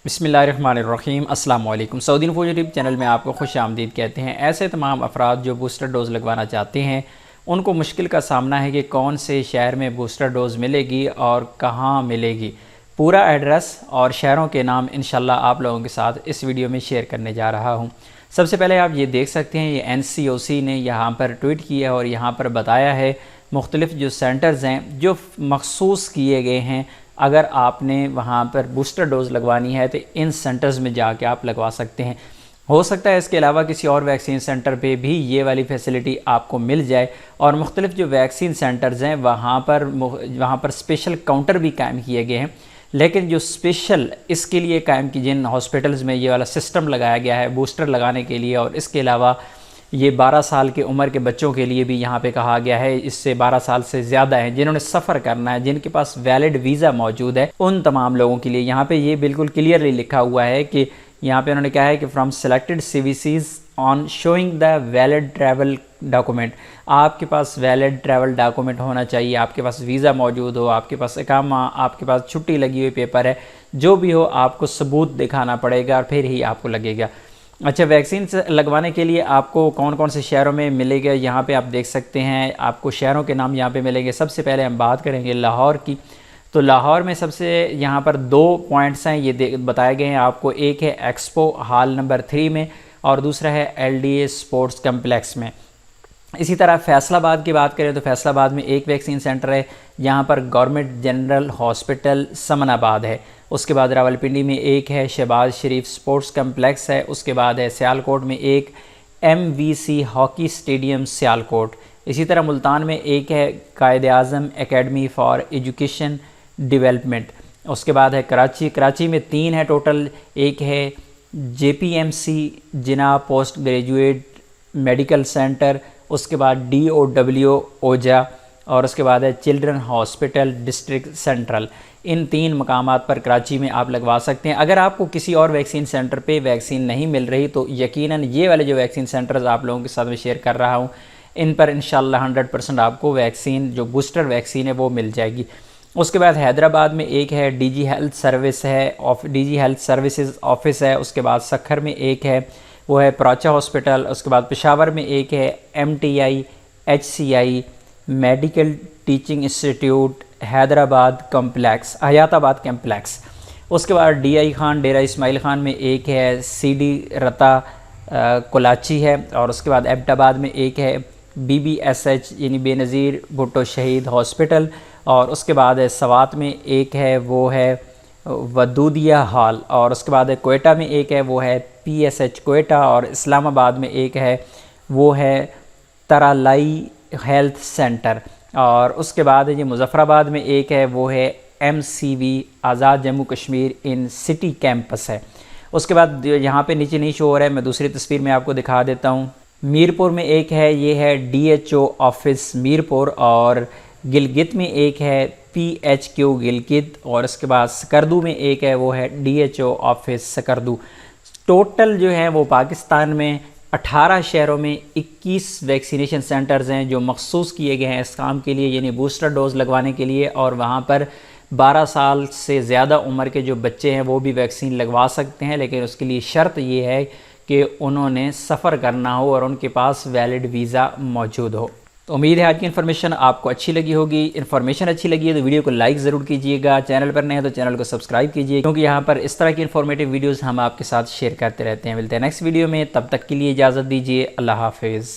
بسم اللہ الرحمن الرحیم۔ السلام علیکم۔ سعودی انفو یوٹیوب چینل میں آپ کو خوش آمدید کہتے ہیں۔ ایسے تمام افراد جو بوسٹر ڈوز لگوانا چاہتے ہیں ان کو مشکل کا سامنا ہے کہ کون سے شہر میں بوسٹر ڈوز ملے گی اور کہاں ملے گی۔ پورا ایڈریس اور شہروں کے نام انشاءاللہ آپ لوگوں کے ساتھ اس ویڈیو میں شیئر کرنے جا رہا ہوں۔ سب سے پہلے آپ یہ دیکھ سکتے ہیں، یہ NCOC نے یہاں پر ٹویٹ کیا ہے اور یہاں پر بتایا ہے مختلف جو سینٹرز ہیں جو مخصوص کیے گئے ہیں، اگر آپ نے وہاں پر بوسٹر ڈوز لگوانی ہے تو ان سینٹرز میں جا کے آپ لگوا سکتے ہیں۔ ہو سکتا ہے اس کے علاوہ کسی اور ویکسین سینٹر پہ بھی یہ والی فیسلٹی آپ کو مل جائے، اور مختلف جو ویکسین سینٹرز ہیں وہاں پر اسپیشل کاؤنٹر بھی قائم کیے گئے ہیں، لیکن جو اسپیشل اس کے لیے قائم کی جن ہاسپٹلز میں یہ والا سسٹم لگایا گیا ہے بوسٹر لگانے کے لیے، اور اس کے علاوہ یہ 12 سال کی عمر کے بچوں کے لیے بھی یہاں پہ کہا گیا ہے، اس سے 12 سال سے زیادہ ہیں جنہوں نے سفر کرنا ہے، جن کے پاس ویلڈ ویزا موجود ہے، ان تمام لوگوں کے لیے یہاں پہ یہ بالکل کلیئرلی لکھا ہوا ہے کہ یہاں پہ انہوں نے کہا ہے کہ from selected CVCs on شوئنگ the valid travel document, آپ کے پاس ویلڈ ٹریول ڈاکومنٹ ہونا چاہیے، آپ کے پاس ویزا موجود ہو، آپ کے پاس اقامہ، آپ کے پاس چھٹی لگی ہوئی پیپر ہے، جو بھی ہو آپ کو ثبوت دکھانا پڑے گا اور پھر ہی آپ کو لگے گا۔ اچھا، ویکسین لگوانے کے لیے آپ کو کون کون سے شہروں میں ملے گا یہاں پہ آپ دیکھ سکتے ہیں، آپ کو شہروں کے نام یہاں پہ ملیں گے۔ سب سے پہلے ہم بات کریں گے لاہور کی، تو لاہور میں سب سے یہاں پر 2 پوائنٹس ہیں یہ بتائے گئے ہیں آپ کو، ایک ہے ایکسپو ہال نمبر 3 میں اور دوسرا ہے LDA اسپورٹس کمپلیکس میں۔ اسی طرح فیصل آباد کی بات کریں تو فیصل آباد میں ایک ویکسین سینٹر ہے، یہاں پر گورنمنٹ جنرل ہاسپٹل سمن آباد ہے۔ اس کے بعد راولپنڈی میں ایک ہے، شہباز شریف سپورٹس کمپلیکس ہے۔ اس کے بعد ہے سیالکوٹ میں ایک MVC ہاکی اسٹیڈیم سیالکوٹ۔ اسی طرح ملتان میں ایک ہے Quaid Azam academy for education development. اس کے بعد ہے کراچی میں 3 ہے ٹوٹل، ایک ہے JPMC جناح پوسٹ گریجویٹ میڈیکل سینٹر، اس کے بعد DOW اوجا، اور اس کے بعد ہے چلڈرن ہاسپٹل ڈسٹرکٹ سینٹرل۔ ان 3 مقامات پر کراچی میں آپ لگوا سکتے ہیں۔ اگر آپ کو کسی اور ویکسین سینٹر پہ ویکسین نہیں مل رہی تو یقیناً یہ والے جو ویکسین سینٹرز آپ لوگوں کے ساتھ میں شیئر کر رہا ہوں، ان پر انشاءاللہ 100% آپ کو ویکسین جو بوسٹر ویکسین ہے وہ مل جائے گی۔ اس کے بعد حیدرآباد میں ایک ہے DG ہیلتھ سروس ہے، DG ہیلتھ سروسز آفس ہے۔ اس کے بعد سکھر میں ایک ہے، وہ ہے پراچا ہاسپٹل۔ اس کے بعد پشاور میں ایک ہے MTI HCI medical teaching institute Hyderabad complex, حیات آباد کمپلیکس۔ اس کے بعد DI خان ڈیرہ اسماعیل خان میں ایک ہے CD رتا کلاچی ہے، اور اس کے بعد ایبٹ آباد میں ایک ہے BBSH یعنی بے نظیر بھٹو شہید ہاسپٹل، اور اس کے بعد ہے سوات میں ایک ہے وہ ہے ودودیہ ہال، اور اس کے بعد ہے کوئٹہ میں ایک ہے وہ ہے PSH کوئٹہ، اور اسلام آباد میں ایک ہے وہ ہے ترالائی ہیلتھ سینٹر، اور اس کے بعد یہ مظفر آباد میں ایک ہے وہ ہے MCV Azad Jammu Kashmir in city campus ہے۔ اس کے بعد یہاں پہ نیچے نہیں شو ہو رہا ہے، میں دوسری تصویر میں آپ کو دکھا دیتا ہوں۔ میرپور میں ایک ہے، یہ ہے DHO آفس میرپور، اور گلگت میں ایک ہے PHQ گلگت، اور اس کے بعد سکردو میں ایک ہے وہ ہے DHO آفس سکردو۔ ٹوٹل جو ہے وہ پاکستان میں 18 شہروں میں 21 ویکسینیشن سینٹرز ہیں جو مخصوص کیے گئے ہیں اس کام کے لیے، یعنی بوسٹر ڈوز لگوانے کے لیے، اور وہاں پر 12 سال سے زیادہ عمر کے جو بچے ہیں وہ بھی ویکسین لگوا سکتے ہیں، لیکن اس کے لیے شرط یہ ہے کہ انہوں نے سفر کرنا ہو اور ان کے پاس ویلڈ ویزا موجود ہو۔ تو امید ہے آج کی انفارمیشن آپ کو اچھی لگی ہوگی۔ انفارمیشن اچھی لگی ہے تو ویڈیو کو لائک ضرور کیجیے گا، چینل پر نئے ہیں تو چینل کو سبسکرائب کیجیے، کیونکہ یہاں پر اس طرح کی انفارمیٹیو ویڈیوز ہم آپ کے ساتھ شیئر کرتے رہتے ہیں۔ ملتے ہیں نیکسٹ ویڈیو میں، تب تک کے لیے اجازت دیجیے، اللہ حافظ۔